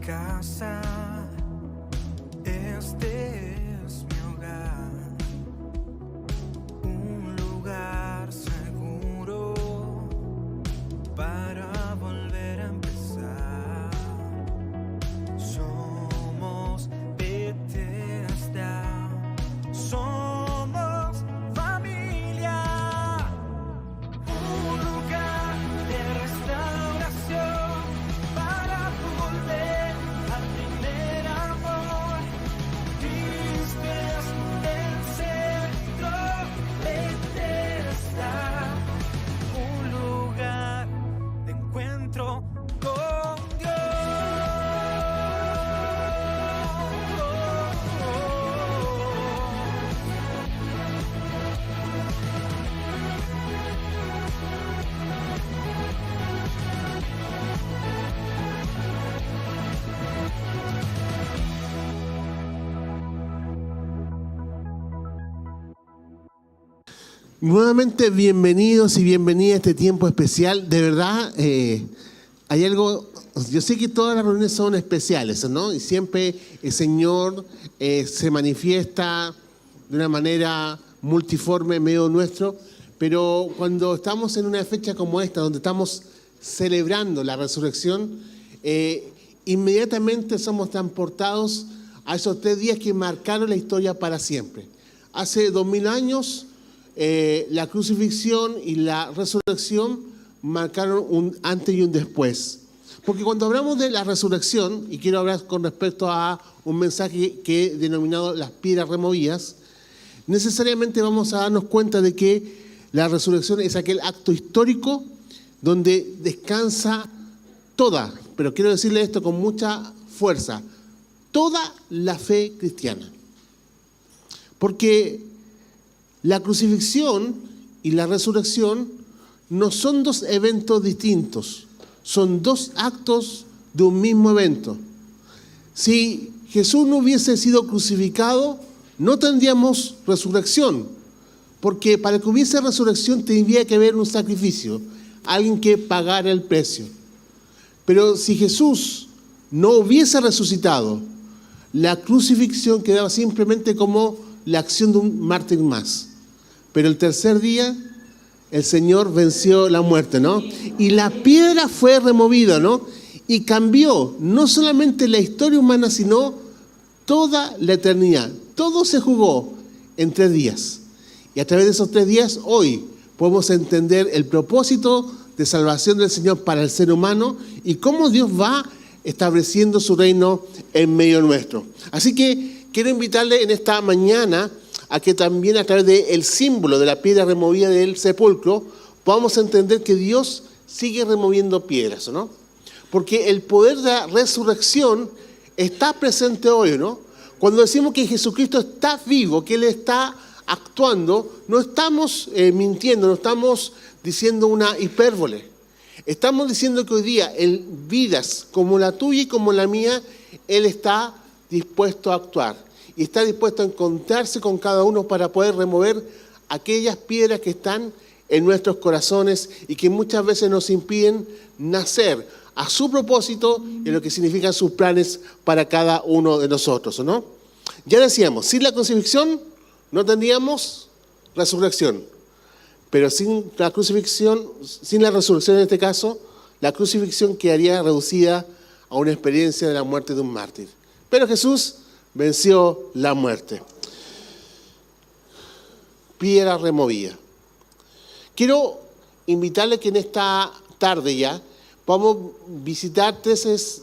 casa, este es mi hogar, un lugar seguro para volver a empezar. Somos Bethesda, somos familia, un lugar de restauración para volver al primer amor. Cristo es el centro, Bethesda, un lugar de encuentro con Dios. Nuevamente bienvenidos y bienvenidas a este tiempo especial. De verdad, hay algo, yo sé que todas las reuniones son especiales, ¿no? Y siempre el Señor se manifiesta de una manera multiforme en medio nuestro, pero cuando estamos en una fecha como esta, donde estamos celebrando la resurrección, inmediatamente somos transportados a esos 3 días que marcaron la historia para siempre. Hace 2000 años, la crucifixión y la resurrección marcaron un antes y un después. Porque cuando hablamos de la resurrección, y quiero hablar con respecto a un mensaje que he denominado las piedras removidas, necesariamente vamos a darnos cuenta de que la resurrección es aquel acto histórico donde descansa toda, pero quiero decirle esto con mucha fuerza, toda la fe cristiana. Porque la crucifixión y la resurrección no son 2 eventos distintos, son 2 actos de un mismo evento. Si Jesús no hubiese sido crucificado, no tendríamos resurrección, porque para que hubiese resurrección tendría que haber un sacrificio, alguien que pagara el precio. Pero si Jesús no hubiese resucitado, la crucifixión quedaba simplemente como la acción de un mártir más. Pero el tercer día, el Señor venció la muerte, ¿no? Y la piedra fue removida, ¿no? Y cambió no solamente la historia humana, sino toda la eternidad. Todo se jugó en 3 días. Y a través de esos 3 días, hoy podemos entender el propósito de salvación del Señor para el ser humano y cómo Dios va estableciendo su reino en medio nuestro. Así que quiero invitarle en esta mañana a que también a través del símbolo de la piedra removida del sepulcro podamos entender que Dios sigue removiendo piedras, ¿no? Porque el poder de la resurrección está presente hoy, ¿no? Cuando decimos que Jesucristo está vivo, que Él está actuando, no estamos mintiendo, no estamos diciendo una hipérbole. Estamos diciendo que hoy día, en vidas como la tuya y como la mía, Él está dispuesto a actuar. Y está dispuesto a encontrarse con cada uno para poder remover aquellas piedras que están en nuestros corazones y que muchas veces nos impiden nacer a su propósito y lo que significan sus planes para cada uno de nosotros, ¿no? Ya decíamos, sin la crucifixión no tendríamos resurrección. Pero sin la crucifixión, sin la resurrección en este caso, la crucifixión quedaría reducida a una experiencia de la muerte de un mártir. Pero Jesús venció la muerte. Piedra removida. Quiero invitarle que en esta tarde ya vamos a visitar tres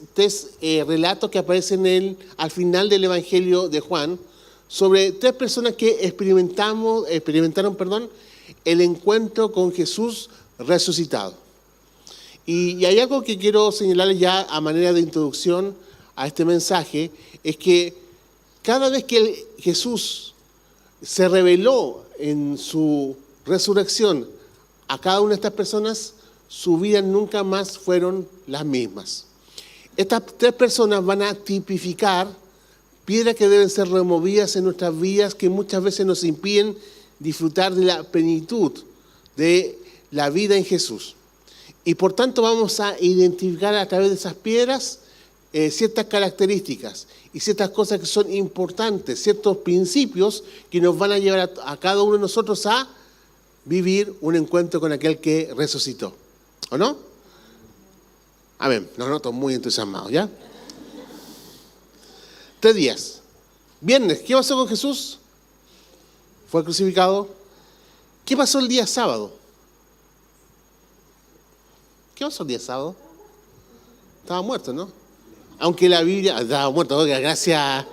relatos que aparecen al final del Evangelio de Juan sobre 3 personas que experimentaron el encuentro con Jesús resucitado. Y hay algo que quiero señalarles ya a manera de introducción a este mensaje, es que cada vez que Jesús se reveló en su resurrección a cada una de estas personas, su vida nunca más fueron las mismas. Estas 3 personas van a tipificar piedras que deben ser removidas en nuestras vidas, que muchas veces nos impiden disfrutar de la plenitud de la vida en Jesús. Y por tanto vamos a identificar a través de esas piedras ciertas características y ciertas cosas que son importantes, ciertos principios que nos van a llevar a cada uno de nosotros a vivir un encuentro con aquel que resucitó. ¿O no? Amén. Los noto muy entusiasmados, ¿ya? 3 días. Viernes, ¿qué pasó con Jesús? Fue crucificado. ¿Qué pasó el día sábado? ¿Qué pasó el día sábado? Estaba muerto, ¿no? Aunque la Biblia... Estaba muerto, gracias.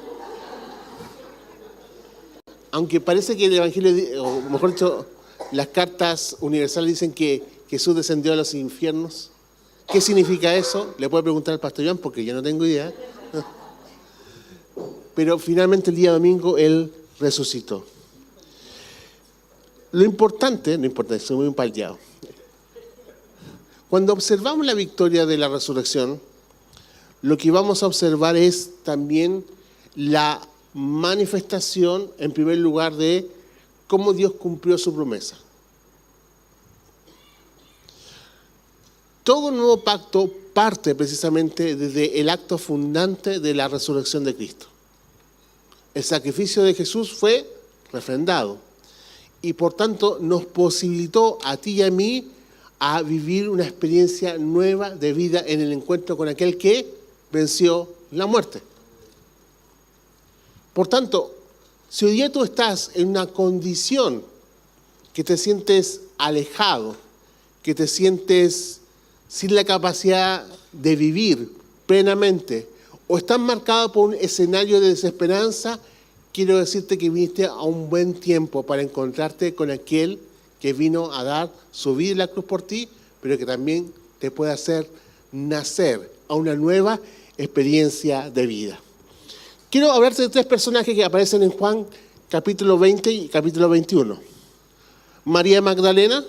Aunque parece que el Evangelio, o mejor dicho, las cartas universales dicen que Jesús descendió a los infiernos. ¿Qué significa eso? Le puede preguntar al pastor Iván porque yo no tengo idea. Pero finalmente el día domingo Él resucitó. Lo importante, soy muy empalteado. Cuando observamos la victoria de la resurrección, lo que vamos a observar es también la manifestación, en primer lugar, de cómo Dios cumplió su promesa. Todo nuevo pacto parte precisamente desde el acto fundante de la resurrección de Cristo. El sacrificio de Jesús fue refrendado y por tanto nos posibilitó a ti y a mí a vivir una experiencia nueva de vida en el encuentro con aquel que venció la muerte. Por tanto, si hoy día tú estás en una condición que te sientes alejado, que te sientes sin la capacidad de vivir plenamente, o estás marcado por un escenario de desesperanza, quiero decirte que viniste a un buen tiempo para encontrarte con aquel que vino a dar su vida en la cruz por ti, pero que también te puede hacer nacer a una nueva experiencia de vida. Quiero hablarte de 3 personajes que aparecen en Juan capítulo 20 y capítulo 21. María Magdalena,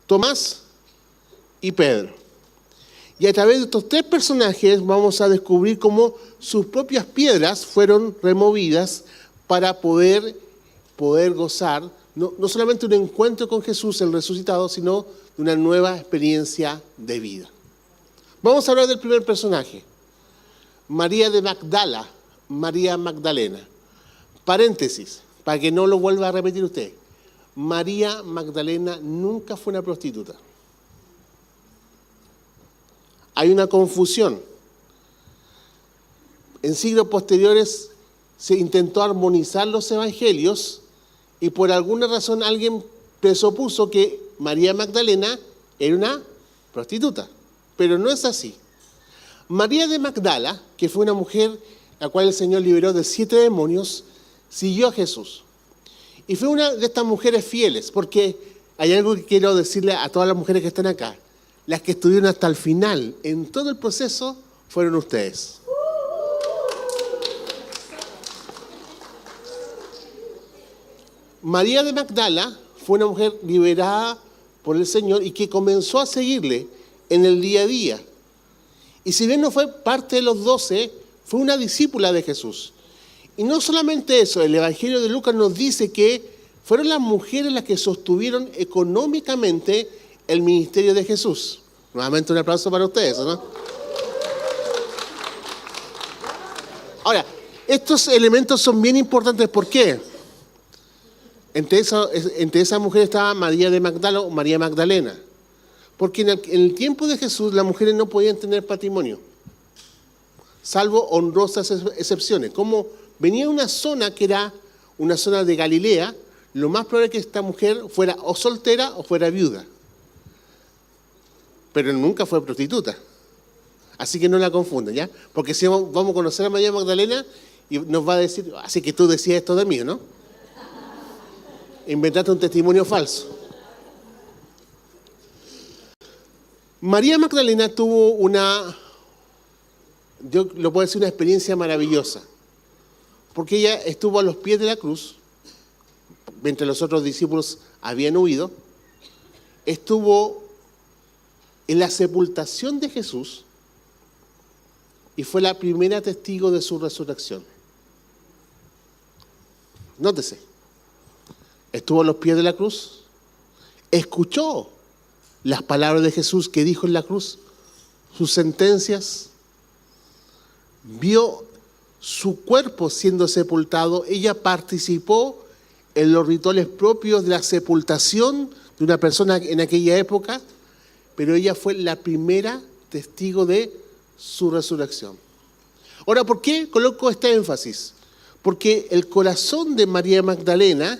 Tomás y Pedro. Y a través de estos 3 personajes vamos a descubrir cómo sus propias piedras fueron removidas para poder gozar no solamente un encuentro con Jesús, el resucitado, sino de una nueva experiencia de vida. Vamos a hablar del primer personaje, María de Magdala, María Magdalena. Paréntesis, para que no lo vuelva a repetir usted. María Magdalena nunca fue una prostituta. Hay una confusión. En siglos posteriores se intentó armonizar los evangelios y por alguna razón alguien presupuso que María Magdalena era una prostituta. Pero no es así. María de Magdala, que fue una mujer la cual el Señor liberó de 7 demonios, siguió a Jesús. Y fue una de estas mujeres fieles, porque hay algo que quiero decirle a todas las mujeres que están acá. Las que estuvieron hasta el final, en todo el proceso, fueron ustedes. María de Magdala fue una mujer liberada por el Señor y que comenzó a seguirle en el día a día. Y si bien no fue parte de los 12, fue una discípula de Jesús. Y no solamente eso, el Evangelio de Lucas nos dice que fueron las mujeres las que sostuvieron económicamente el ministerio de Jesús. Nuevamente un aplauso para ustedes, ¿no? Ahora, estos elementos son bien importantes. ¿Por qué? Entre esas mujeres estaba María de Magdala o María Magdalena. Porque en el tiempo de Jesús las mujeres no podían tener patrimonio, salvo honrosas excepciones. Como venía de una zona que era una zona de Galilea, lo más probable es que esta mujer fuera o soltera o fuera viuda. Pero nunca fue prostituta. Así que no la confundan, ¿ya? Porque si vamos a conocer a María Magdalena y nos va a decir, así que tú decías esto de mí, ¿no? Inventaste un testimonio falso. María Magdalena tuvo yo lo puedo decir, una experiencia maravillosa. Porque ella estuvo a los pies de la cruz, mientras los otros discípulos habían huido. Estuvo en la sepultación de Jesús y fue la primera testigo de su resurrección. Nótese, estuvo a los pies de la cruz, escuchó las palabras de Jesús que dijo en la cruz, sus sentencias, vio su cuerpo siendo sepultado, ella participó en los rituales propios de la sepultación de una persona en aquella época, pero ella fue la primera testigo de su resurrección. Ahora, ¿por qué coloco este énfasis? Porque el corazón de María Magdalena,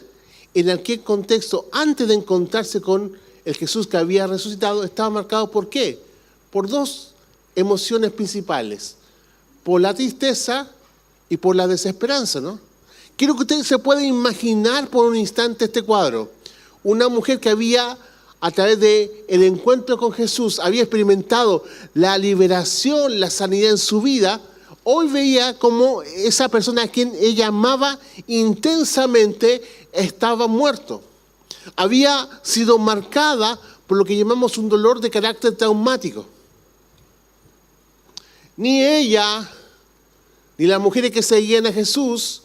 en aquel contexto, antes de encontrarse con el Jesús que había resucitado, estaba marcado ¿por qué? Por dos emociones principales, por la tristeza y por la desesperanza, ¿no? Quiero que usted se pueda imaginar por un instante este cuadro. Una mujer que había, a través del encuentro con Jesús, había experimentado la liberación, la sanidad en su vida. Hoy veía como esa persona a quien ella amaba intensamente estaba muerto. Había sido marcada por lo que llamamos un dolor de carácter traumático. Ni ella, ni las mujeres que seguían a Jesús,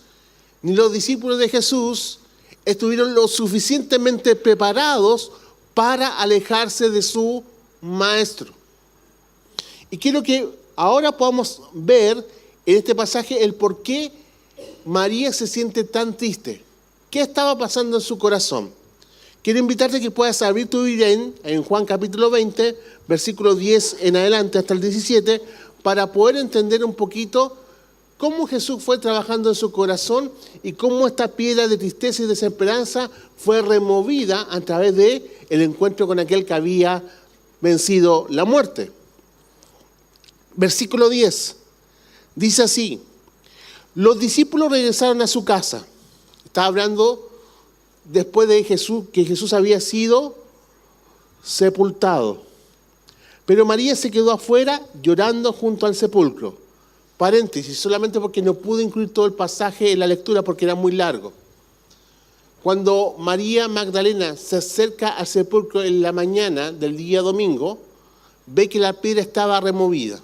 ni los discípulos de Jesús estuvieron lo suficientemente preparados para alejarse de su maestro. Y quiero que ahora podamos ver en este pasaje el por qué María se siente tan triste. ¿Qué estaba pasando en su corazón? Quiero invitarte a que puedas abrir tu Biblia en Juan capítulo 20, versículo 10 en adelante hasta el 17, para poder entender un poquito cómo Jesús fue trabajando en su corazón y cómo esta piedra de tristeza y desesperanza fue removida a través del encuentro con aquel que había vencido la muerte. Versículo 10, dice así: los discípulos regresaron a su casa. Está hablando después de Jesús, que Jesús había sido sepultado. Pero María se quedó afuera llorando junto al sepulcro. Paréntesis, solamente porque no pude incluir todo el pasaje en la lectura porque era muy largo. Cuando María Magdalena se acerca al sepulcro en la mañana del día domingo, ve que la piedra estaba removida.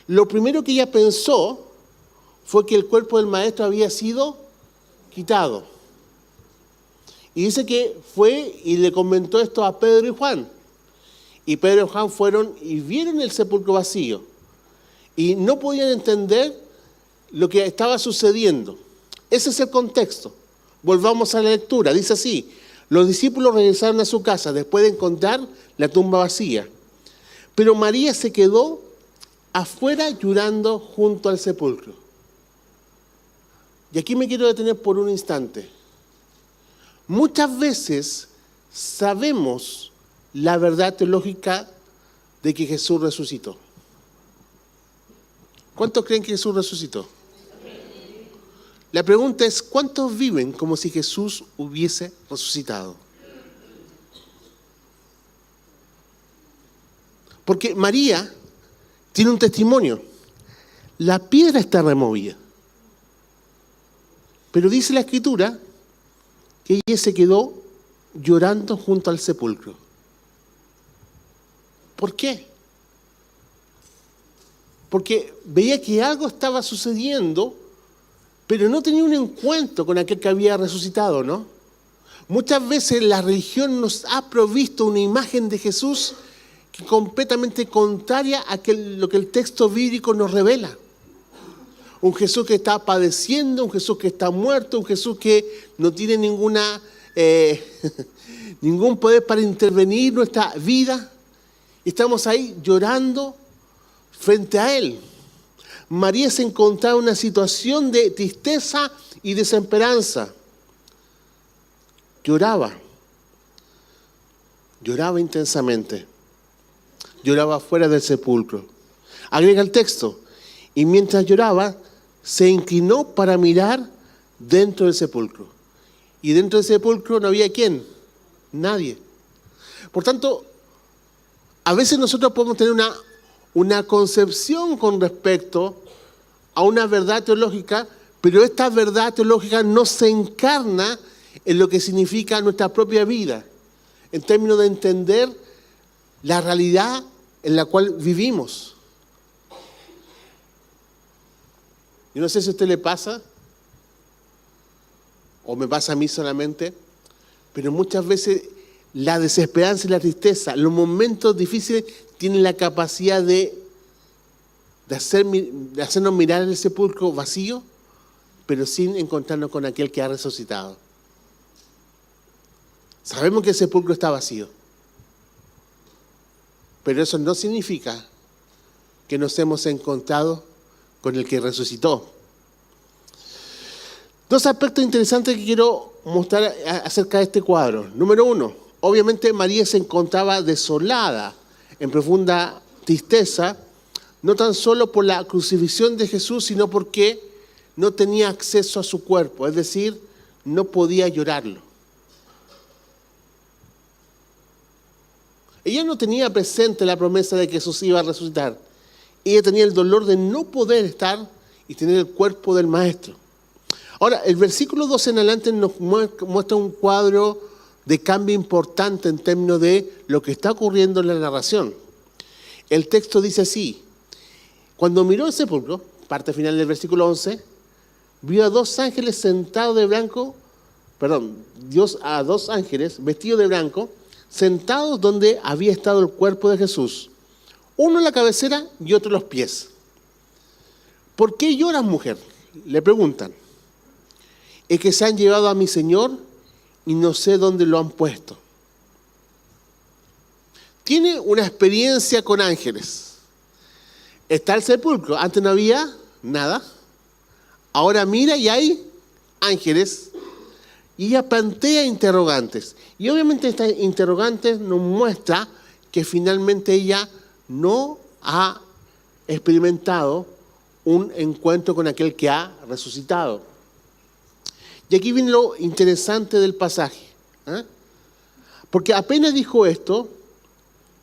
Lo primero que ella pensó fue que el cuerpo del maestro había sido quitado. Y dice que fue y le comentó esto a Pedro y Juan. Y Pedro y Juan fueron y vieron el sepulcro vacío. Y no podían entender lo que estaba sucediendo. Ese es el contexto. Volvamos a la lectura. Dice así: los discípulos regresaron a su casa después de encontrar la tumba vacía. Pero María se quedó afuera llorando junto al sepulcro. Y aquí me quiero detener por un instante. Muchas veces sabemos la verdad teológica de que Jesús resucitó. ¿Cuántos creen que Jesús resucitó? La pregunta es, ¿cuántos viven como si Jesús hubiese resucitado? Porque María tiene un testimonio. La piedra está removida. Pero dice la Escritura que ella se quedó llorando junto al sepulcro. ¿Por qué? Porque veía que algo estaba sucediendo, pero no tenía un encuentro con aquel que había resucitado, ¿no? Muchas veces la religión nos ha provisto una imagen de Jesús que es completamente contraria a lo que el texto bíblico nos revela. Un Jesús que está padeciendo, un Jesús que está muerto, un Jesús que no tiene ningún poder para intervenir en nuestra vida. Estamos ahí llorando frente a Él. María se encontraba en una situación de tristeza y desesperanza. Lloraba intensamente. Lloraba fuera del sepulcro. Agrega el texto: y mientras lloraba, se inclinó para mirar dentro del sepulcro. Y dentro del sepulcro no había ¿quién? Nadie. Por tanto, a veces nosotros podemos tener una concepción con respecto a una verdad teológica, pero esta verdad teológica no se encarna en lo que significa nuestra propia vida, en términos de entender la realidad en la cual vivimos. Yo no sé si a usted le pasa, o me pasa a mí solamente, pero muchas veces la desesperanza y la tristeza, los momentos difíciles, tienen la capacidad de de hacernos mirar el sepulcro vacío, pero sin encontrarnos con aquel que ha resucitado. Sabemos que el sepulcro está vacío, pero eso no significa que nos hemos encontrado con el que resucitó. Dos aspectos interesantes que quiero mostrar acerca de este cuadro. Número uno, obviamente María se encontraba desolada, en profunda tristeza, no tan solo por la crucifixión de Jesús, sino porque no tenía acceso a su cuerpo, es decir, no podía llorarlo. Ella no tenía presente la promesa de que Jesús iba a resucitar. Ella tenía el dolor de no poder estar y tener el cuerpo del Maestro. Ahora, el versículo 12 en adelante nos muestra un cuadro de cambio importante en términos de lo que está ocurriendo en la narración. El texto dice así: cuando miró el sepulcro, parte final del versículo 11, vio a dos ángeles sentados de blanco, Dios a dos ángeles vestidos de blanco, sentados donde había estado el cuerpo de Jesús, uno en la cabecera y otro en los pies. ¿Por qué lloras, mujer?, le preguntan. Es que se han llevado a mi Señor y no sé dónde lo han puesto. Tiene una experiencia con ángeles. Está el sepulcro, antes no había nada. Ahora mira y hay ángeles. Y ella plantea interrogantes. Y obviamente estas interrogantes nos muestra que finalmente ella no ha experimentado un encuentro con aquel que ha resucitado. Y aquí viene lo interesante del pasaje. Porque apenas dijo esto,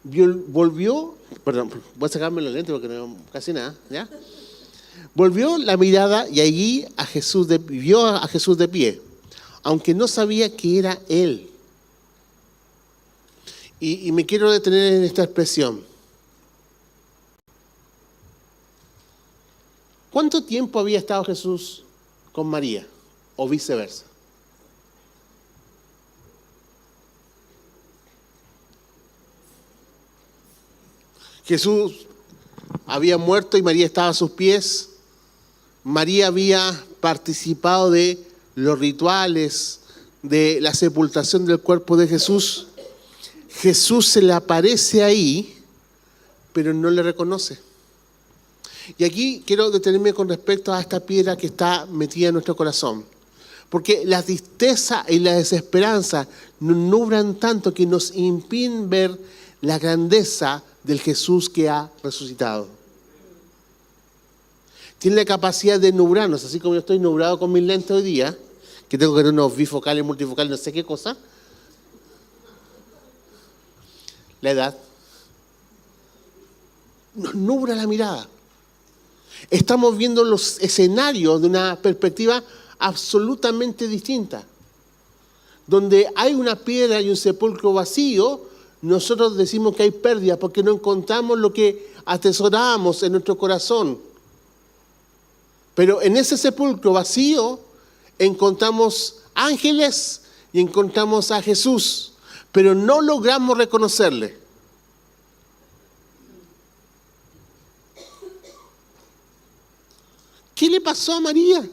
volvió, voy a sacarme los lentes porque no casi nada, ¿ya? Volvió la mirada y allí vio a Jesús de pie, aunque no sabía que era Él. Y me quiero detener en esta expresión. ¿Cuánto tiempo había estado Jesús con María? O viceversa. Jesús había muerto y María estaba a sus pies. María había participado de los rituales de la sepultación del cuerpo de Jesús. Jesús se le aparece ahí, pero no le reconoce. Y aquí quiero detenerme con respecto a esta piedra que está metida en nuestro corazón. Porque la tristeza y la desesperanza nos nublan tanto que nos impiden ver la grandeza del Jesús que ha resucitado. Tiene la capacidad de nublarnos, así como yo estoy nublado con mis lentes hoy día, que tengo que ver unos bifocales, multifocales, no sé qué cosa. La edad nos nubla la mirada. Estamos viendo los escenarios de una perspectiva absolutamente distinta. Donde hay una piedra y un sepulcro vacío, nosotros decimos que hay pérdida porque no encontramos lo que atesorábamos en nuestro corazón. Pero en ese sepulcro vacío encontramos ángeles y encontramos a Jesús, pero no logramos reconocerle. ¿Qué le pasó a María?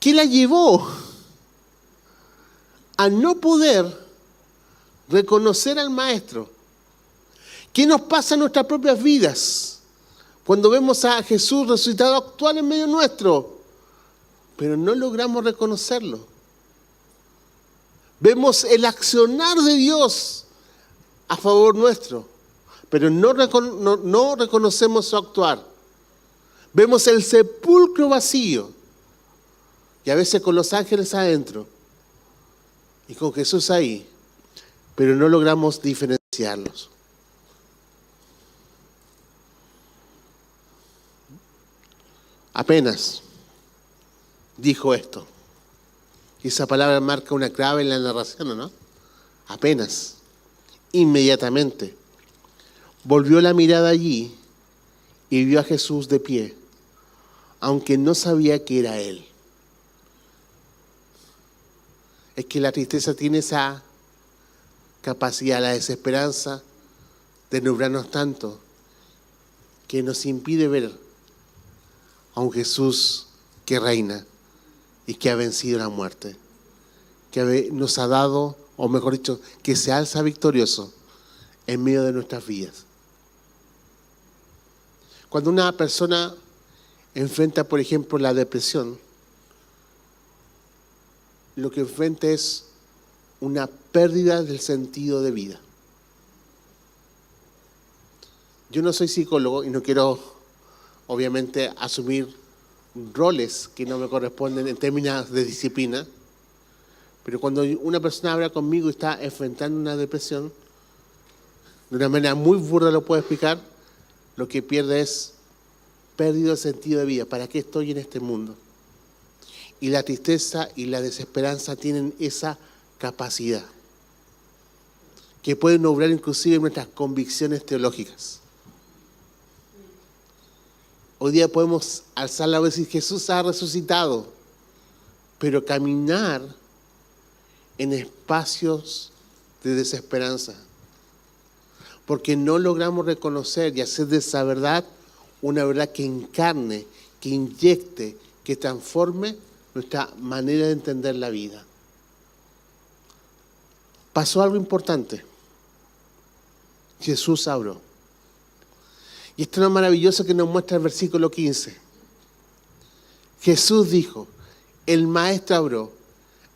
¿Qué la llevó a no poder reconocer al Maestro? ¿Qué nos pasa en nuestras propias vidas cuando vemos a Jesús resucitado actuar en medio nuestro, pero no logramos reconocerlo? Vemos el accionar de Dios a favor nuestro, pero no reconocemos su actuar. Vemos el sepulcro vacío, y a veces con los ángeles adentro, y con Jesús ahí, pero no logramos diferenciarlos. Apenas dijo esto. Y esa palabra marca una clave en la narración, ¿no? Apenas, inmediatamente, volvió la mirada allí y vio a Jesús de pie, aunque no sabía que era Él. Es que la tristeza tiene esa capacidad, la desesperanza, de nublarnos tanto que nos impide ver a un Jesús que reina y que ha vencido la muerte, que nos ha dado, o mejor dicho, que se alza victorioso en medio de nuestras vidas. Cuando una persona enfrenta, por ejemplo, la depresión, lo que enfrenta es una pérdida del sentido de vida. Yo no soy psicólogo y no quiero, obviamente, asumir roles que no me corresponden en términos de disciplina, pero cuando una persona habla conmigo y está enfrentando una depresión, de una manera muy burda lo puedo explicar, lo que pierde es perdido el sentido de vida. ¿Para qué estoy en este mundo? Y la tristeza y la desesperanza tienen esa capacidad, que pueden obrar inclusive en nuestras convicciones teológicas. Hoy día podemos alzar la voz y decir, Jesús ha resucitado, pero caminar en espacios de desesperanza, porque no logramos reconocer y hacer de esa verdad una verdad que encarne, que inyecte, que transforme nuestra manera de entender la vida. Pasó algo importante. Jesús habló. Y esto es lo maravilloso que nos muestra el versículo 15. Jesús dijo, el Maestro habló.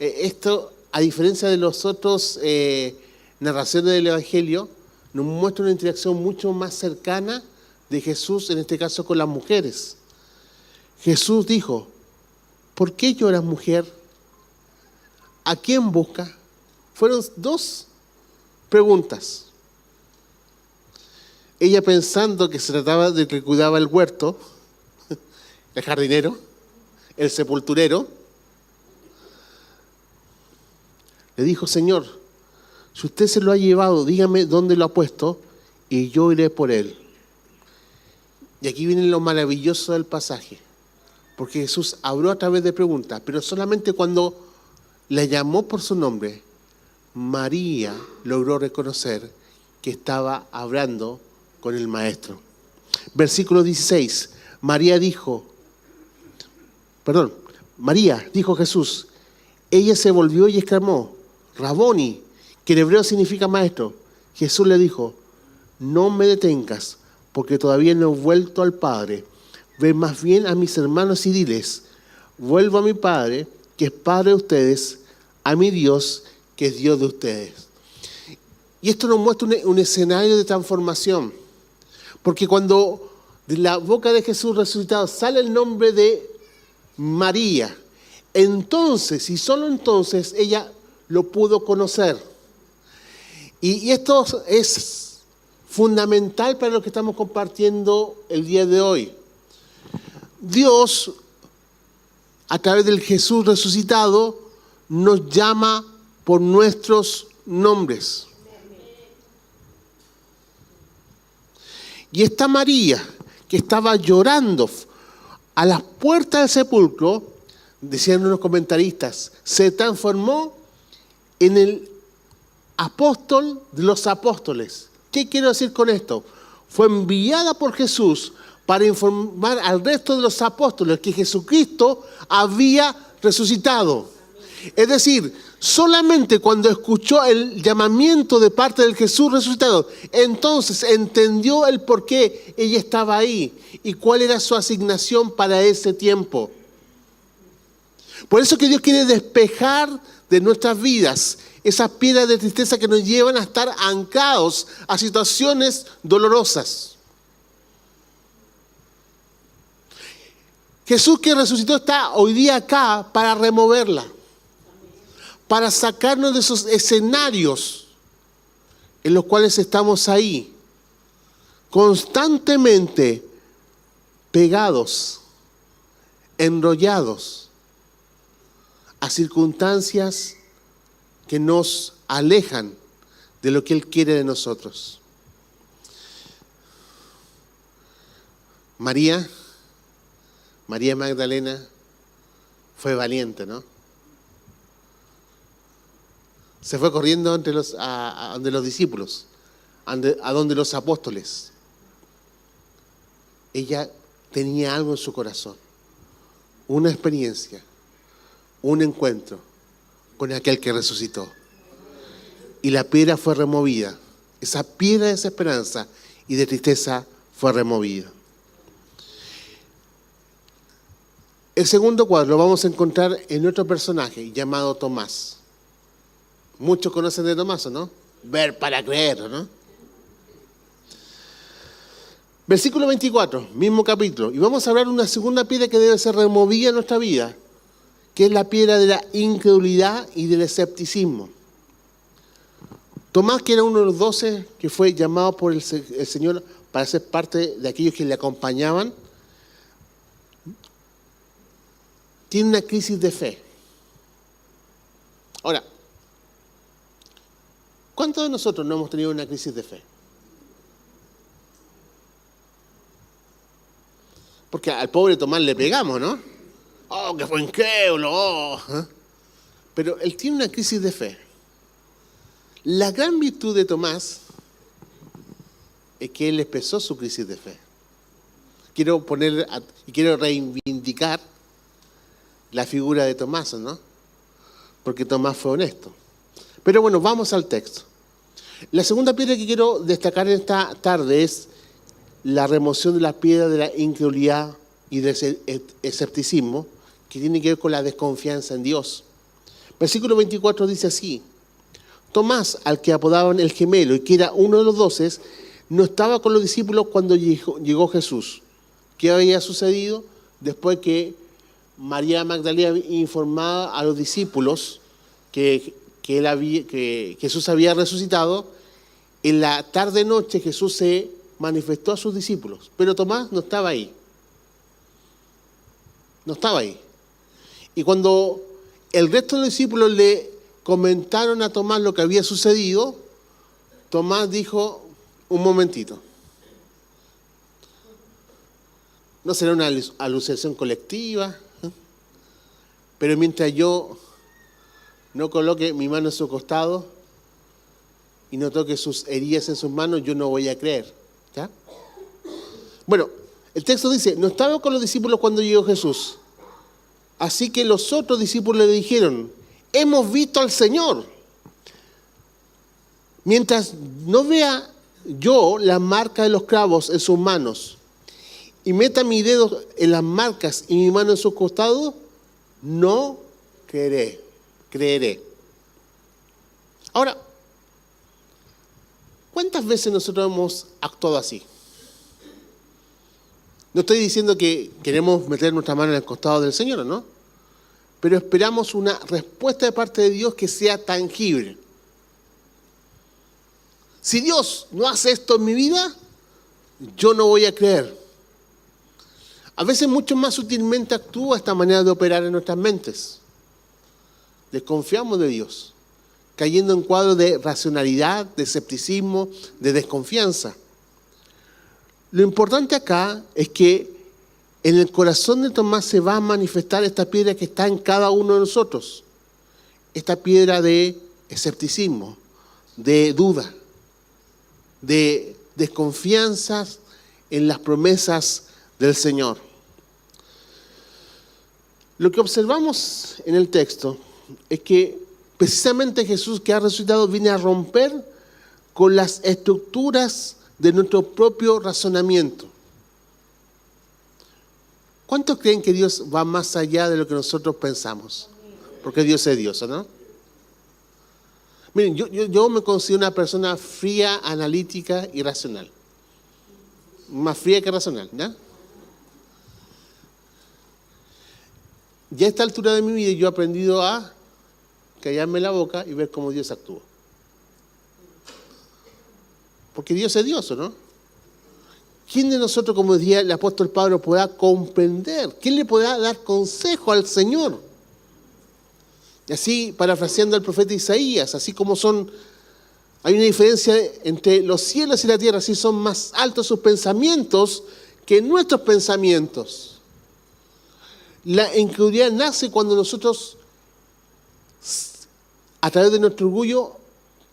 Esto, a diferencia de los otros narraciones del Evangelio, nos muestra una interacción mucho más cercana de Jesús, en este caso con las mujeres. Jesús dijo, ¿por qué lloras, mujer? ¿A quién busca? Fueron dos preguntas. Ella pensando que se trataba de que cuidaba el huerto, el jardinero, el sepulturero, le dijo, Señor, si usted se lo ha llevado, dígame dónde lo ha puesto y yo iré por él. Y aquí viene lo maravilloso del pasaje, porque Jesús habló a través de preguntas, pero solamente cuando la llamó por su nombre, María logró reconocer que estaba hablando con el Maestro. Versículo 16, María dijo Jesús, ella se volvió y exclamó, Raboni, que en hebreo significa maestro. Jesús le dijo, no me detengas, porque todavía no he vuelto al Padre. Ve más bien a mis hermanos y diles, vuelvo a mi Padre, que es Padre de ustedes, a mi Dios, que es Dios de ustedes. Y esto nos muestra un escenario de transformación, porque cuando de la boca de Jesús resucitado sale el nombre de María, entonces y solo entonces ella lo pudo conocer. Y esto es fundamental para lo que estamos compartiendo el día de hoy. Dios, a través del Jesús resucitado, nos llama por nuestros nombres. Y esta María, que estaba llorando a las puertas del sepulcro, decían unos comentaristas, se transformó en el apóstol de los apóstoles. ¿Qué quiero decir con esto? Fue enviada por Jesús para informar al resto de los apóstoles que Jesucristo había resucitado. Es decir, solamente cuando escuchó el llamamiento de parte del Jesús resucitado, entonces entendió el por qué ella estaba ahí y cuál era su asignación para ese tiempo. Por eso que Dios quiere despejar de nuestras vidas esas piedras de tristeza que nos llevan a estar anclados a situaciones dolorosas. Jesús que resucitó está hoy día acá para removerla, para sacarnos de esos escenarios en los cuales estamos ahí, constantemente pegados, enrollados a circunstancias que nos alejan de lo que Él quiere de nosotros. María Magdalena fue valiente, ¿no? Se fue corriendo a donde los discípulos, a donde los apóstoles. ella tenía algo en su corazón, una experiencia, un encuentro con aquel que resucitó. Y la piedra fue removida. Esa piedra de desesperanza y de tristeza fue removida. El segundo cuadro lo vamos a encontrar en otro personaje llamado Tomás. Muchos conocen de Tomás, ¿no? Ver para creer, ¿no? Versículo 24, mismo capítulo. Y vamos a hablar de una segunda piedra que debe ser removida en nuestra vida, que es la piedra de la incredulidad y del escepticismo. Tomás, que era uno de los 12 que fue llamado por el Señor para ser parte de aquellos que le acompañaban, tiene una crisis de fe. Ahora, ¿cuántos de nosotros no hemos tenido una crisis de fe? Porque al pobre Tomás le pegamos, ¿no? Oh, que fue incrédulo. Oh. Pero él tiene una crisis de fe. La gran virtud de Tomás es que él expresó su crisis de fe. Quiero reivindicar la figura de Tomás, ¿no? Porque Tomás fue honesto. Pero bueno, vamos al texto. La segunda piedra que quiero destacar en esta tarde es la remoción de la piedra de la incredulidad y del escepticismo, que tiene que ver con la desconfianza en Dios. Versículo 24 dice así: Tomás, al que apodaban el gemelo y que era uno de los 12, no estaba con los discípulos cuando llegó Jesús. ¿Qué había sucedido? Después que María Magdalena informaba a los discípulos que Jesús había resucitado, en la tarde-noche Jesús se manifestó a sus discípulos, pero Tomás no estaba ahí. No estaba ahí. Y cuando el resto de los discípulos le comentaron a Tomás lo que había sucedido, Tomás dijo: un momentito. No será una alucinación colectiva, pero mientras yo no coloque mi mano en su costado y no toque sus heridas en sus manos, yo no voy a creer. ¿Ya? Bueno, el texto dice: no estaba con los discípulos cuando llegó Jesús. Así que los otros discípulos le dijeron: hemos visto al Señor. Mientras no vea yo la marca de los clavos en sus manos y meta mi dedo en las marcas y mi mano en sus costados, no creeré. Ahora, ¿cuántas veces nosotros hemos actuado así? No estoy diciendo que queremos meter nuestra mano en el costado del Señor, ¿no? Pero esperamos una respuesta de parte de Dios que sea tangible. Si Dios no hace esto en mi vida, yo no voy a creer. A veces mucho más sutilmente actúa esta manera de operar en nuestras mentes. Desconfiamos de Dios, cayendo en cuadros de racionalidad, de escepticismo, de desconfianza. Lo importante acá es que en el corazón de Tomás se va a manifestar esta piedra que está en cada uno de nosotros. Esta piedra de escepticismo, de duda, de desconfianzas en las promesas del Señor. Lo que observamos en el texto es que precisamente Jesús, que ha resucitado, viene a romper con las estructuras de nuestro propio razonamiento. ¿Cuántos creen que Dios va más allá de lo que nosotros pensamos? Porque Dios es Dios, ¿no? Miren, yo me considero una persona fría, analítica y racional. Más fría que racional, ¿no? Ya a esta altura de mi vida yo he aprendido a callarme la boca y ver cómo Dios actúa. Porque Dios es Dios, ¿no? ¿Quién de nosotros, como decía el apóstol Pablo, podrá comprender? ¿Quién le podrá dar consejo al Señor? Y así, parafraseando al profeta Isaías, así como hay una diferencia entre los cielos y la tierra, así son más altos sus pensamientos que nuestros pensamientos. La incredulidad nace cuando nosotros, a través de nuestro orgullo,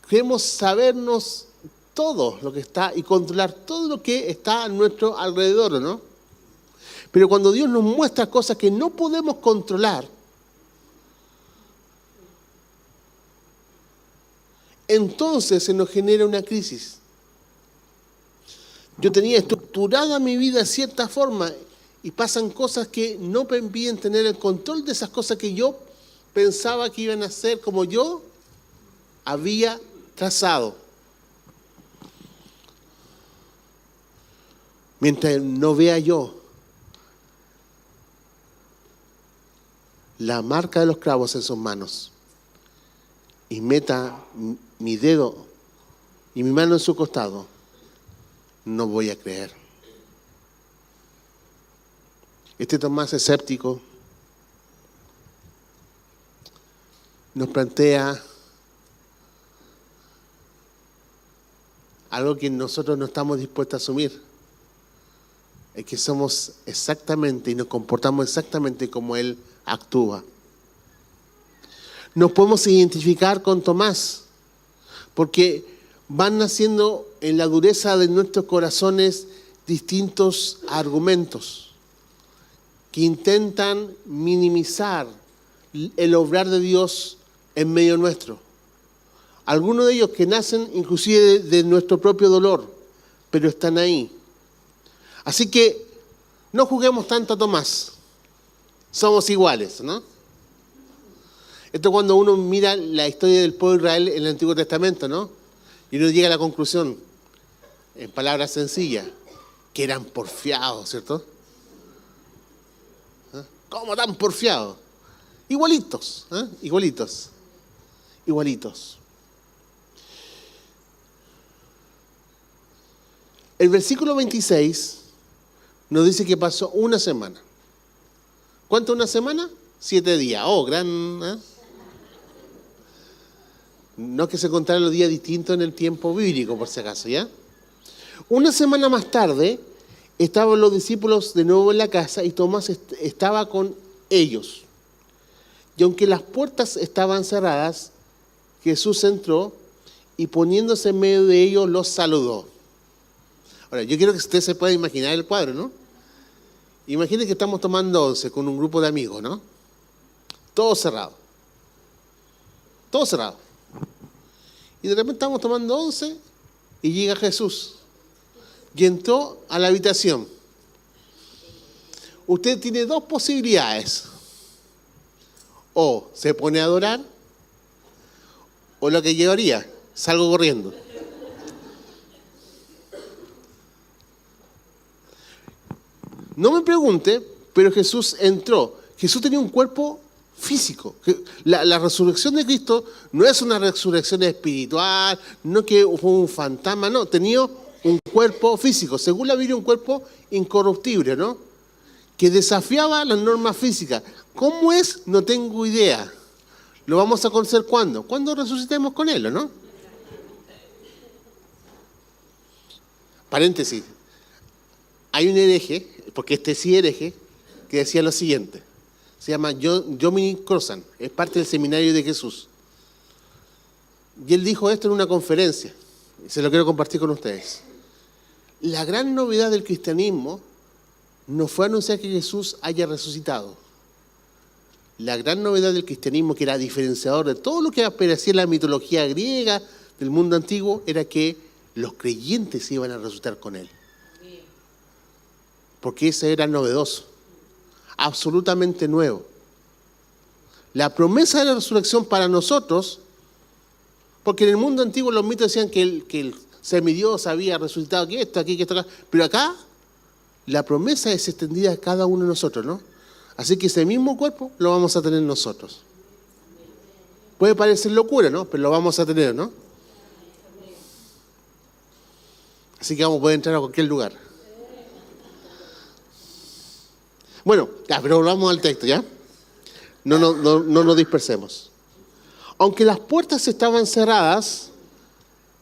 queremos sabernos todo lo que está y controlar todo lo que está a nuestro alrededor, ¿no? Pero cuando Dios nos muestra cosas que no podemos controlar, entonces se nos genera una crisis. Yo tenía estructurada mi vida de cierta forma y pasan cosas que no me impiden tener el control de esas cosas que yo pensaba que iban a ser como yo había trazado. Mientras no vea yo la marca de los clavos en sus manos y meta mi dedo y mi mano en su costado, no voy a creer. Este Tomás escéptico nos plantea algo que nosotros no estamos dispuestos a asumir. Es que somos exactamente y nos comportamos exactamente como Él actúa. Nos podemos identificar con Tomás porque van naciendo en la dureza de nuestros corazones distintos argumentos que intentan minimizar el obrar de Dios en medio nuestro. Algunos de ellos que nacen inclusive de nuestro propio dolor, pero están ahí. Así que no juguemos tanto a Tomás. Somos iguales, ¿no? Esto cuando uno mira la historia del pueblo de Israel en el Antiguo Testamento, ¿no? Y uno llega a la conclusión, en palabras sencillas, que eran porfiados, ¿cierto? ¿Ah? ¿Cómo tan porfiados? Igualitos, ¿eh? Igualitos. El versículo 26 nos dice que pasó una semana. ¿Cuánto una semana? 7 días. Oh, gran... ¿eh? No es que se contaran los días distintos en el tiempo bíblico, por si acaso, ¿ya? Una semana más tarde, estaban los discípulos de nuevo en la casa y Tomás estaba con ellos. Y aunque las puertas estaban cerradas, Jesús entró y poniéndose en medio de ellos, los saludó. Ahora, yo quiero que usted se pueda imaginar el cuadro, ¿no? Imagine que estamos tomando once con un grupo de amigos, ¿no? Todo cerrado. Todo cerrado. Y de repente estamos tomando once y llega Jesús. Y entró a la habitación. Usted tiene dos posibilidades. O se pone a adorar, o lo que yo haría, salgo corriendo. No me pregunte, pero Jesús entró. Jesús tenía un cuerpo físico. La resurrección de Cristo no es una resurrección espiritual, no que fue un fantasma, no, tenía un cuerpo físico. Según la Biblia, un cuerpo incorruptible, ¿no? Que desafiaba las normas físicas. ¿Cómo es? No tengo idea. ¿Lo vamos a conocer cuándo? Cuando resucitemos con Él, ¿no? Paréntesis. Hay un hereje, porque este sí hereje, que decía lo siguiente. Se llama Dominic Crossan, es parte del seminario de Jesús. Y él dijo esto en una conferencia, y se lo quiero compartir con ustedes. La gran novedad del cristianismo no fue anunciar que Jesús haya resucitado. La gran novedad del cristianismo, que era diferenciador de todo lo que aparecía en la mitología griega del mundo antiguo, era que los creyentes iban a resucitar con Él. Porque ese era novedoso, absolutamente nuevo. La promesa de la resurrección para nosotros, porque en el mundo antiguo los mitos decían que el semidios había resucitado, que esto, aquí, que esto, acá, pero acá la promesa es extendida a cada uno de nosotros, ¿no? Así que ese mismo cuerpo lo vamos a tener nosotros. Puede parecer locura, ¿no? Pero lo vamos a tener, ¿no? Así que vamos a poder entrar a cualquier lugar. Bueno, ya, pero volvamos al texto, ¿ya? No nos dispersemos. Aunque las puertas estaban cerradas,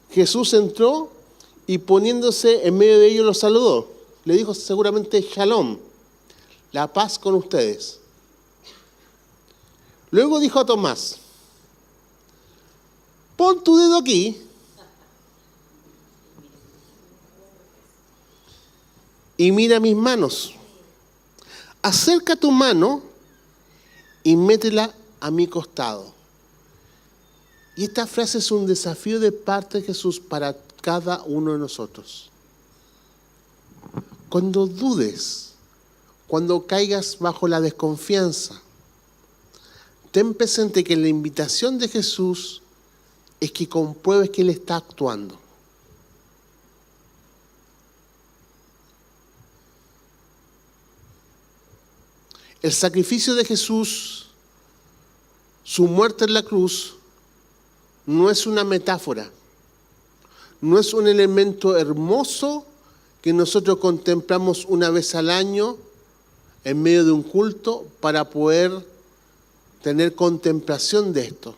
Jesús entró y poniéndose en medio de ellos los saludó. Le dijo seguramente Shalom, la paz con ustedes. Luego dijo a Tomás, pon tu dedo aquí y mira mis manos. acerca tu mano y métela a mi costado. Y esta frase es un desafío de parte de Jesús para cada uno de nosotros. Cuando dudes, cuando caigas bajo la desconfianza, ten presente que la invitación de Jesús es que compruebes que Él está actuando. El sacrificio de Jesús, su muerte en la cruz, no es una metáfora, no es un elemento hermoso que nosotros contemplamos una vez al año en medio de un culto para poder tener contemplación de esto.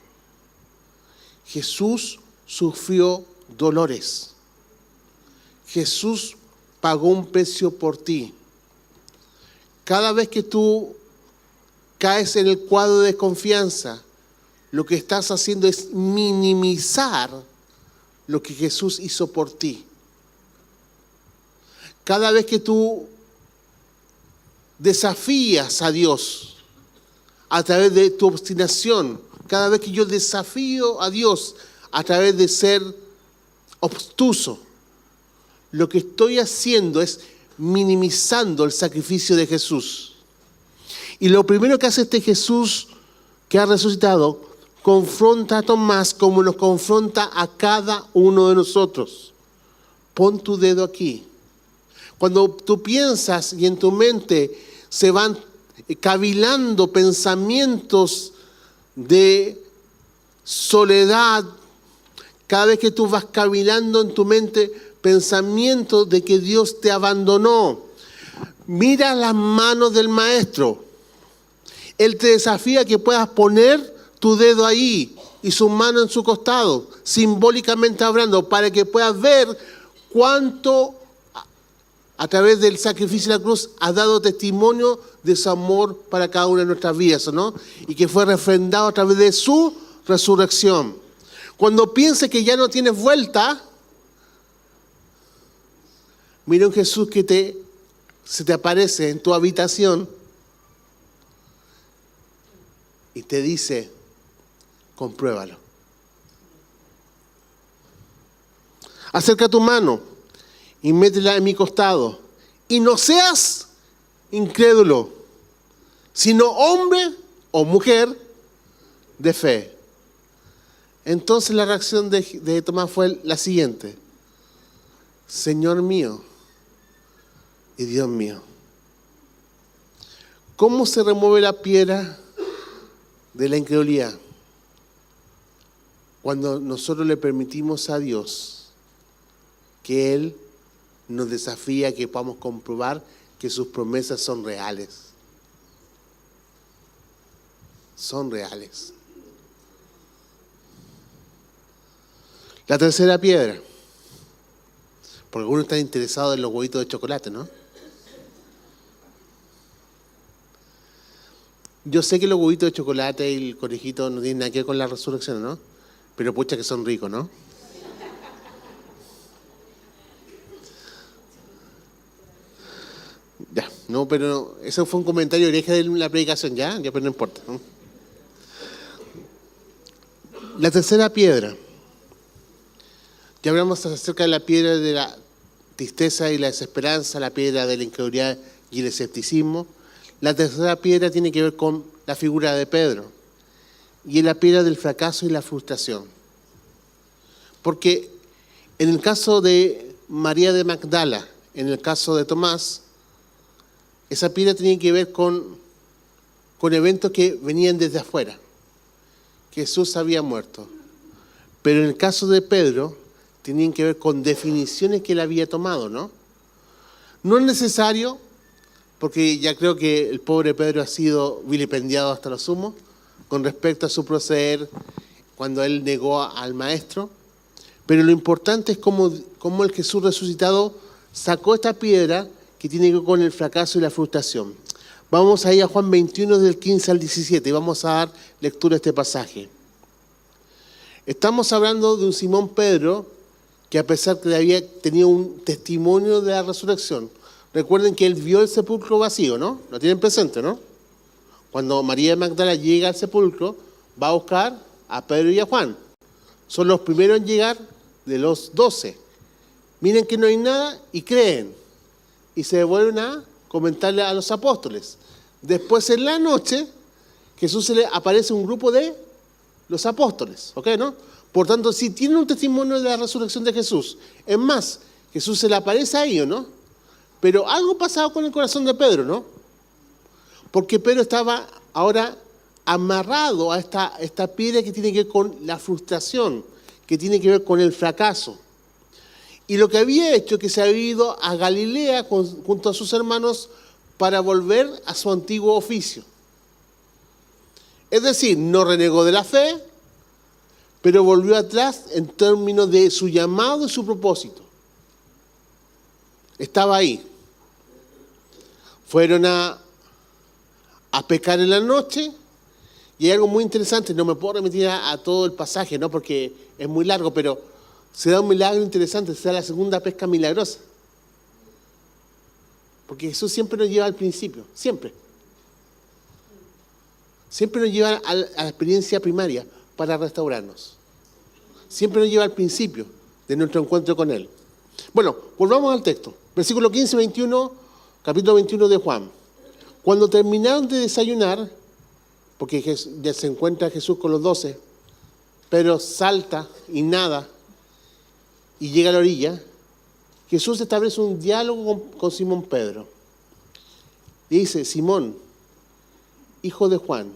Jesús sufrió dolores. Jesús pagó un precio por ti. Cada vez que tú caes en el cuadro de confianza, lo que estás haciendo es minimizar lo que Jesús hizo por ti. Cada vez que tú desafías a Dios a través de tu obstinación, cada vez que yo desafío a Dios a través de ser obstuso, lo que estoy haciendo es minimizando el sacrificio de Jesús. Y lo primero que hace este Jesús que ha resucitado, confronta a Tomás como nos confronta a cada uno de nosotros. Pon tu dedo aquí. Cuando tú piensas y en tu mente se van cavilando pensamientos de soledad, cada vez que tú vas cavilando en tu mente pensamientos de que Dios te abandonó, mira las manos del Maestro. Él te desafía que puedas poner tu dedo ahí y su mano en su costado, simbólicamente hablando, para que puedas ver cuánto a través del sacrificio de la cruz ha dado testimonio de su amor para cada una de nuestras vidas, ¿no? Y que fue refrendado a través de su resurrección. Cuando pienses que ya no tienes vuelta, mira un Jesús que se te aparece en tu habitación y te dice, compruébalo. Acerca tu mano y métela en mi costado. Y no seas incrédulo, sino hombre o mujer de fe. Entonces la reacción de Tomás fue la siguiente: Señor mío y Dios mío. ¿Cómo se remueve la piedra de la incredulidad? Cuando nosotros le permitimos a Dios que Él nos desafía, que podamos comprobar que sus promesas son reales. Son reales. La tercera piedra. Porque algunos están interesados en los huevitos de chocolate, ¿no? Yo sé que los huevitos de chocolate y el conejito no tienen nada que ver con la resurrección, ¿no? Pero pucha que son ricos, ¿no? Ya, no, pero no, eso fue un comentario oreja de la predicación, ya, pero no importa, ¿no? La tercera piedra. Ya hablamos acerca de la piedra de la tristeza y la desesperanza, la piedra de la incredulidad y el escepticismo. La tercera piedra tiene que ver con la figura de Pedro y es la piedra del fracaso y la frustración. Porque en el caso de María de Magdala, en el caso de Tomás, esa piedra tiene que ver con eventos que venían desde afuera. Jesús había muerto. Pero en el caso de Pedro, tenían que ver con definiciones que él había tomado, ¿no? No es necesario, porque ya creo que el pobre Pedro ha sido vilipendiado hasta lo sumo con respecto a su proceder cuando él negó al Maestro. Pero lo importante es cómo el Jesús resucitado sacó esta piedra que tiene que ver con el fracaso y la frustración. Vamos a ir a Juan 21 del 15 al 17 y vamos a dar lectura a este pasaje. Estamos hablando de un Simón Pedro que a pesar que había tenido un testimonio de la resurrección, Recuerden que él vio el sepulcro vacío, ¿no? Lo tienen presente, ¿no? Cuando María de Magdala llega al sepulcro, va a buscar a Pedro y a Juan. Son los primeros en llegar de los 12. Miren que no hay nada y creen. Y se devuelven a comentarle a los apóstoles. Después en la noche, Jesús se le aparece un grupo de los apóstoles, ¿ok? ¿No? Por tanto, si tienen un testimonio de la resurrección de Jesús, es más, Jesús se le aparece a ellos, ¿no? Pero algo pasaba con el corazón de Pedro, ¿no? Porque Pedro estaba ahora amarrado a esta piedra que tiene que ver con la frustración, que tiene que ver con el fracaso. Y lo que había hecho es que se había ido a Galilea junto a sus hermanos para volver a su antiguo oficio. Es decir, no renegó de la fe, pero volvió atrás en términos de su llamado y su propósito. Estaba ahí. Fueron a pescar en la noche, y hay algo muy interesante, no me puedo remitir a todo el pasaje, ¿no? Porque es muy largo, pero se da un milagro interesante, se da la segunda pesca milagrosa. Porque Jesús siempre nos lleva al principio, siempre. Siempre nos lleva a la experiencia primaria para restaurarnos. Siempre nos lleva al principio de nuestro encuentro con Él. Bueno, volvamos al texto. Versículo 15, 21, capítulo 21 de Juan. Cuando terminaron de desayunar, porque ya se encuentra Jesús con los 12, pero salta y nada y llega a la orilla, Jesús establece un diálogo con Simón Pedro. Y dice: Simón, hijo de Juan,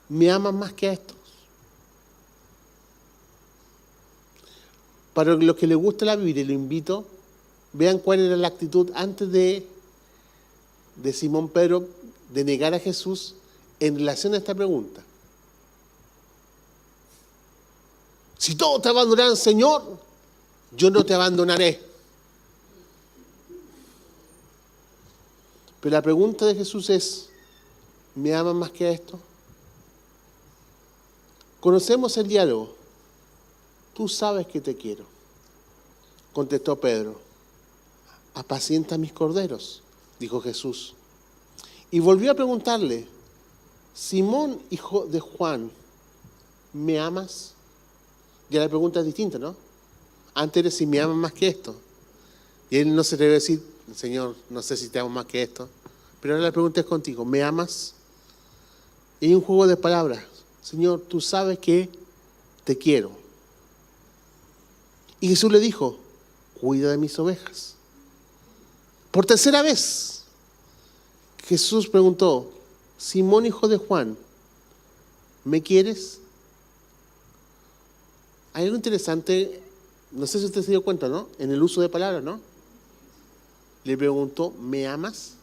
¿me amas más que a estos? Para los que les gusta la Biblia, y lo invito, vean cuál era la actitud antes de Simón Pedro de negar a Jesús en relación a esta pregunta. Si todos te abandonaran, Señor, yo no te abandonaré. Pero la pregunta de Jesús es: ¿me amas más que a esto? Conocemos el diálogo. Tú sabes que te quiero. Contestó Pedro. Apacienta mis corderos, dijo Jesús. Y volvió a preguntarle: Simón, hijo de Juan, ¿me amas? Ya la pregunta es distinta, ¿no? Antes era si me amas más que esto. Y él no se debe decir: Señor, no sé si te amo más que esto. Pero ahora la pregunta es contigo: ¿me amas? Y hay un juego de palabras. Señor, tú sabes que te quiero. Y Jesús le dijo: cuida de mis ovejas. Por tercera vez, Jesús preguntó: Simón, hijo de Juan, ¿me quieres? Hay algo interesante, no sé si usted se dio cuenta, ¿no? En el uso de palabras, ¿no? Le preguntó: ¿me amas?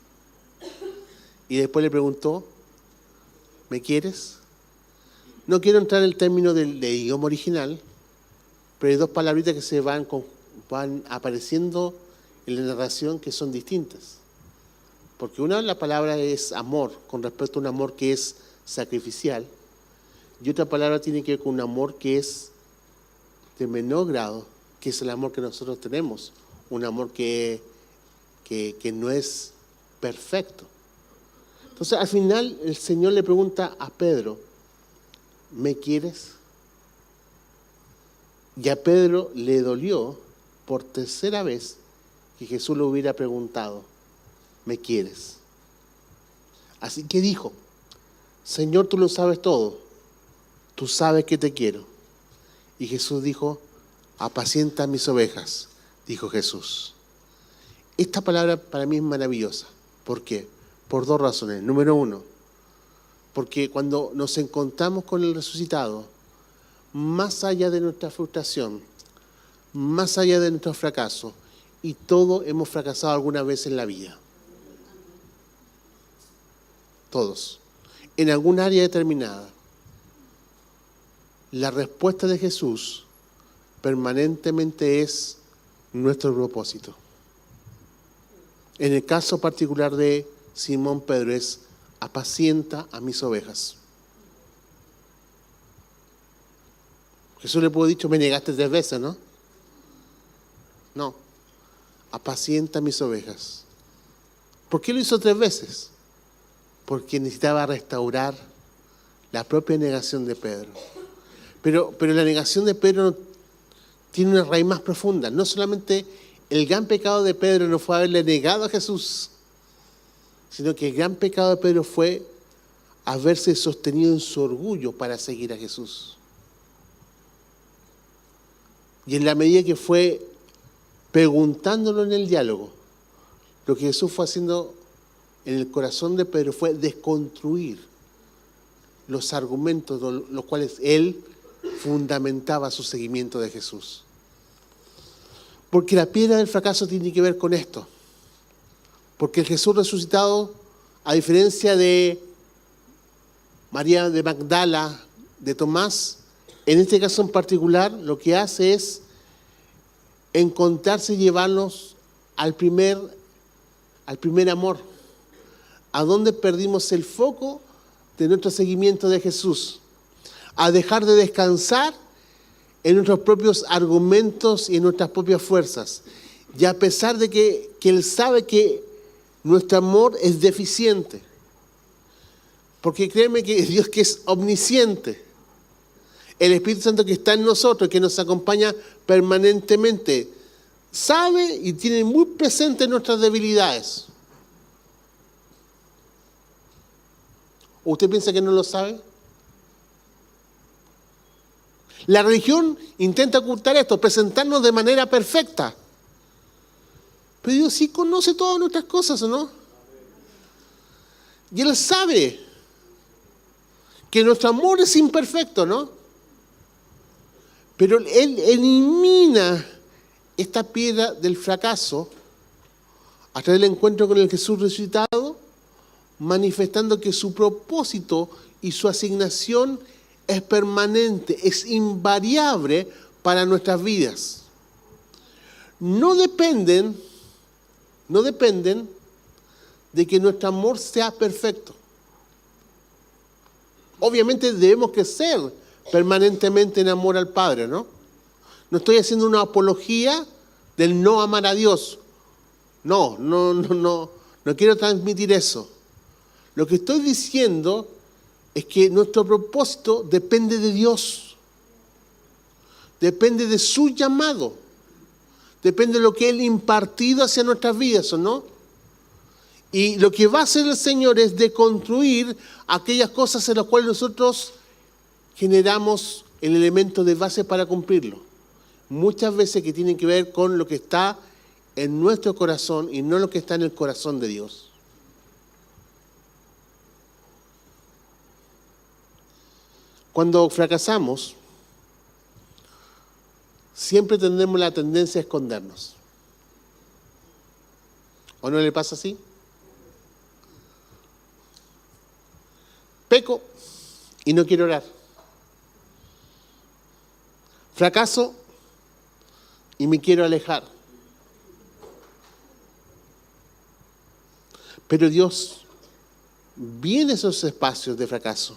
Y después le preguntó: ¿me quieres? No quiero entrar en el término del idioma original, pero hay dos palabritas que se van apareciendo en la narración que son distintas. Porque una de las palabras es amor, con respecto a un amor que es sacrificial, y otra palabra tiene que ver con un amor que es de menor grado, que es el amor que nosotros tenemos, un amor que no es perfecto. Entonces, al final, el Señor le pregunta a Pedro: ¿me quieres? Y a Pedro le dolió por tercera vez que Jesús le hubiera preguntado: ¿me quieres? Así que dijo: Señor, tú lo sabes todo, tú sabes que te quiero. Y Jesús dijo: apacienta mis ovejas, dijo Jesús. Esta palabra para mí es maravillosa. ¿Por qué? Por dos razones. Número uno, porque cuando nos encontramos con el resucitado, más allá de nuestra frustración, más allá de nuestro fracaso, y todos hemos fracasado alguna vez en la vida. Todos. En algún área determinada. La respuesta de Jesús permanentemente es nuestro propósito. En el caso particular de Simón Pedro es: apacienta a mis ovejas. Jesús le pudo haber dicho: me negaste 3 veces, ¿no? No. apacienta mis ovejas. ¿Por qué lo hizo 3 veces? Porque necesitaba restaurar la propia negación de Pedro. Pero la negación de Pedro tiene una raíz más profunda. No solamente el gran pecado de Pedro no fue haberle negado a Jesús, sino que el gran pecado de Pedro fue haberse sostenido en su orgullo para seguir a Jesús. Y en la medida que fue preguntándolo en el diálogo, lo que Jesús fue haciendo en el corazón de Pedro fue desconstruir los argumentos los cuales él fundamentaba su seguimiento de Jesús. Porque la piedra del fracaso tiene que ver con esto. Porque el Jesús resucitado, a diferencia de María de Magdala, de Tomás, en este caso en particular, lo que hace es encontrarse y llevarnos al primer amor, a donde perdimos el foco de nuestro seguimiento de Jesús, a dejar de descansar en nuestros propios argumentos y en nuestras propias fuerzas. Y a pesar de que Él sabe que nuestro amor es deficiente, porque créeme que Dios, que es omnisciente, el Espíritu Santo que está en nosotros, que nos acompaña permanentemente, sabe y tiene muy presente nuestras debilidades. ¿Usted piensa que no lo sabe? La religión intenta ocultar esto, presentarnos de manera perfecta. Pero Dios sí conoce todas nuestras cosas, ¿o no? Y Él sabe que nuestro amor es imperfecto, ¿no? Pero Él elimina esta piedra del fracaso a través del encuentro con el Jesús resucitado, manifestando que su propósito y su asignación es permanente, es invariable para nuestras vidas. No dependen de que nuestro amor sea perfecto. Obviamente debemos crecer permanentemente en amor al Padre, ¿no? No estoy haciendo una apología del no amar a Dios. No quiero transmitir eso. Lo que estoy diciendo es que nuestro propósito depende de Dios. Depende de su llamado. Depende de lo que Él ha impartido hacia nuestras vidas, ¿o no? Y lo que va a hacer el Señor es deconstruir aquellas cosas en las cuales nosotros generamos el elemento de base para cumplirlo. Muchas veces que tienen que ver con lo que está en nuestro corazón y no lo que está en el corazón de Dios. Cuando fracasamos, siempre tendremos la tendencia a escondernos. ¿O no le pasa así? Peco y no quiero orar. Fracaso y me quiero alejar. Pero Dios viene a esos espacios de fracaso,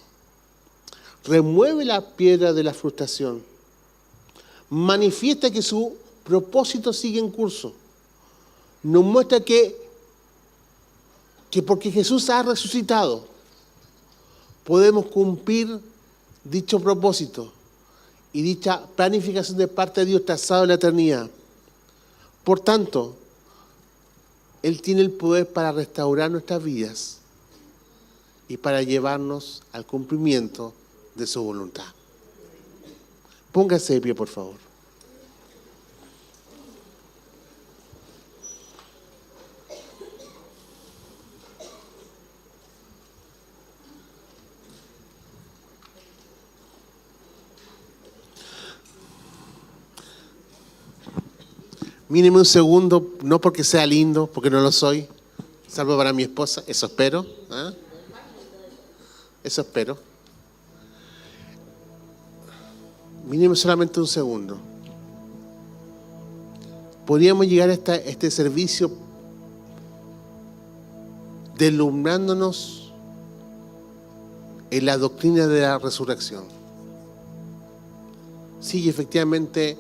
remueve la piedra de la frustración, manifiesta que su propósito sigue en curso, nos muestra que porque Jesús ha resucitado, podemos cumplir dicho propósito y dicha planificación de parte de Dios trazado en la eternidad. Por tanto, Él tiene el poder para restaurar nuestras vidas y para llevarnos al cumplimiento de su voluntad. Póngase de pie, por favor. Míreme un segundo, no porque sea lindo, porque no lo soy, salvo para mi esposa, eso espero. Eso espero. Míreme solamente un segundo. Podríamos llegar a este servicio deslumbrándonos en la doctrina de la resurrección. Sí, efectivamente,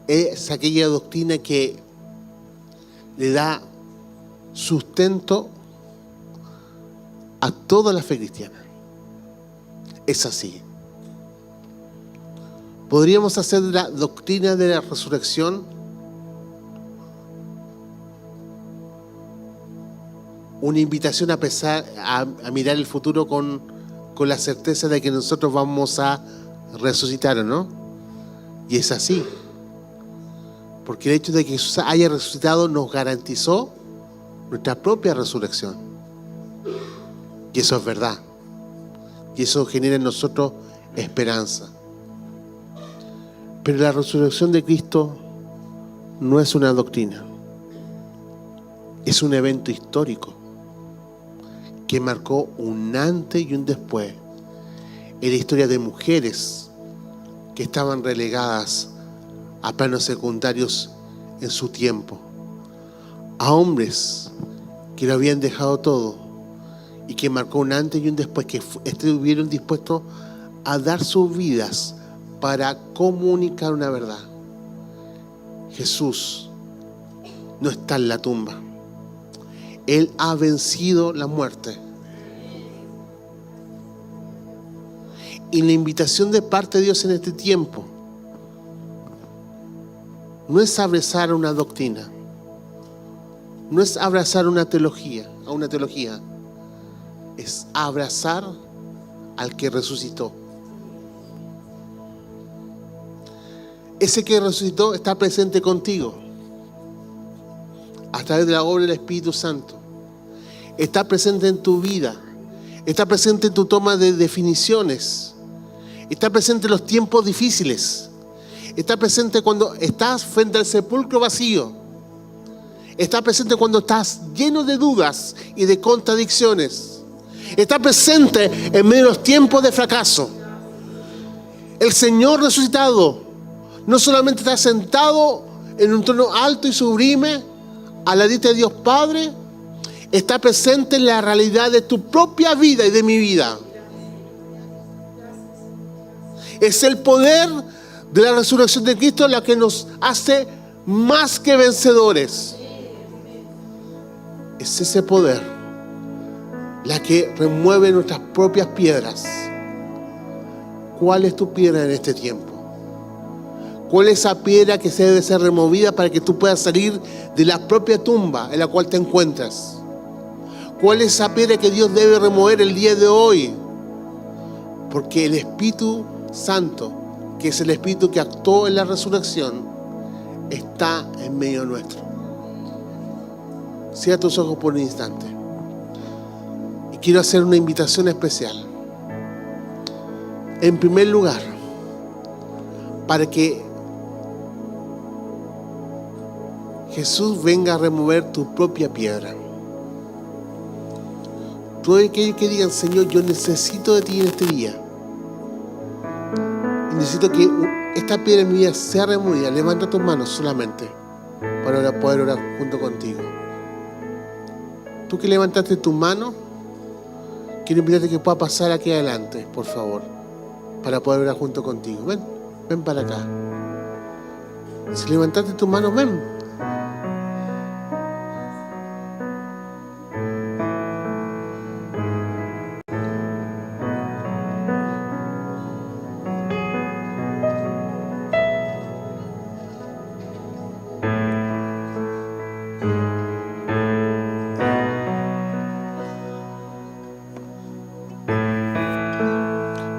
es aquella doctrina que le da sustento a toda la fe cristiana. Es así. Podríamos hacer de la doctrina de la resurrección una invitación a mirar el futuro con la certeza de que nosotros vamos a resucitar, ¿o no? Y es así. Porque el hecho de que Jesús haya resucitado nos garantizó nuestra propia resurrección. Y eso es verdad. Y eso genera en nosotros esperanza. Pero la resurrección de Cristo no es una doctrina. Es un evento histórico que marcó un antes y un después en la historia de mujeres que estaban relegadas a planos secundarios en su tiempo, a hombres que lo habían dejado todo y que marcó un antes y un después, que estuvieron dispuestos a dar sus vidas para comunicar una verdad. Jesús no está en la tumba. Él ha vencido la muerte. Y la invitación de parte de Dios en este tiempo no es abrazar una doctrina, no es abrazar una teología, es abrazar al que resucitó. Ese que resucitó está presente contigo a través de la obra del Espíritu Santo. Está presente en tu vida, está presente en tu toma de definiciones, está presente en los tiempos difíciles, está presente cuando estás frente al sepulcro vacío, está presente cuando estás lleno de dudas y de contradicciones, está presente en medio de los tiempos de fracaso. El Señor resucitado no solamente está sentado en un trono alto y sublime a la diestra de Dios Padre, está presente en la realidad de tu propia vida y de mi vida. Es el poder de la resurrección de Cristo la que nos hace más que vencedores. Es ese poder la que remueve nuestras propias piedras. ¿Cuál es tu piedra en este tiempo? ¿Cuál es esa piedra que se debe ser removida para que tú puedas salir de la propia tumba en la cual te encuentras? ¿Cuál es esa piedra que Dios debe remover el día de hoy? Porque el Espíritu Santo, que es el Espíritu que actuó en la resurrección, está en medio nuestro. Cierra tus ojos por un instante. Y quiero hacer una invitación especial. En primer lugar, para que Jesús venga a remover tu propia piedra. Todos aquellos que digan: Señor, yo necesito de ti en este día. Y necesito que esta piedra en mi vida sea removida. Levanta tus manos solamente para poder orar junto contigo. Tú que levantaste tu mano, quiero invitarte que pueda pasar aquí adelante, por favor, para poder orar junto contigo. Ven para acá. Si levantaste tu mano, ven.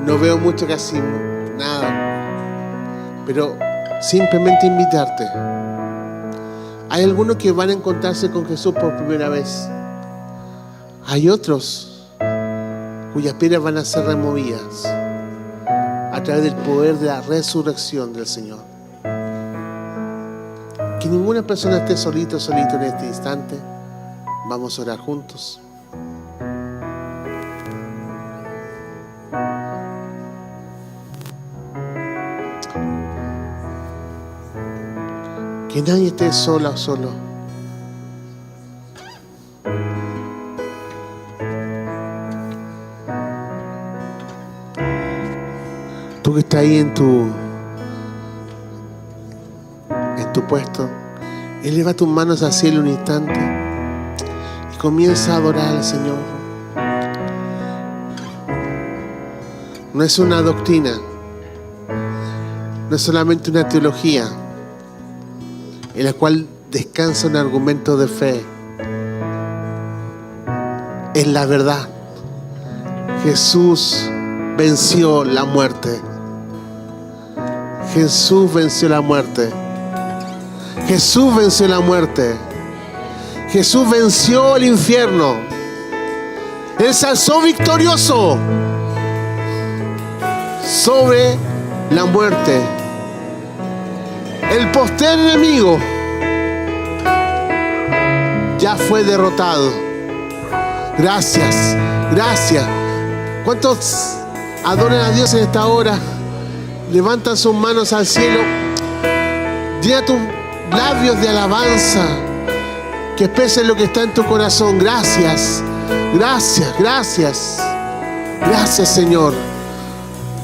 No veo mucho, casi nada, pero simplemente invitarte. Hay algunos que van a encontrarse con Jesús por primera vez. Hay otros cuyas piedras van a ser removidas a través del poder de la resurrección del Señor. Que ninguna persona esté solito en este instante. Vamos a orar juntos. Que nadie esté sola o solo. Tú que estás ahí en tu puesto Eleva tus manos al cielo un instante y comienza a adorar al Señor. No es una doctrina, no es solamente una teología en la cual descansa un argumento de fe. Es la verdad. Jesús venció la muerte. Jesús venció la muerte. Jesús venció la muerte. Jesús venció el infierno. Él se alzó victorioso sobre la muerte. El postrer enemigo ya fue derrotado. Gracias, gracias. ¿Cuántos adoran a Dios en esta hora? Levantan sus manos al cielo. Llena tus labios de alabanza que expresen lo que está en tu corazón. Gracias, gracias, gracias. Gracias, Señor.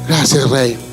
Gracias, Rey.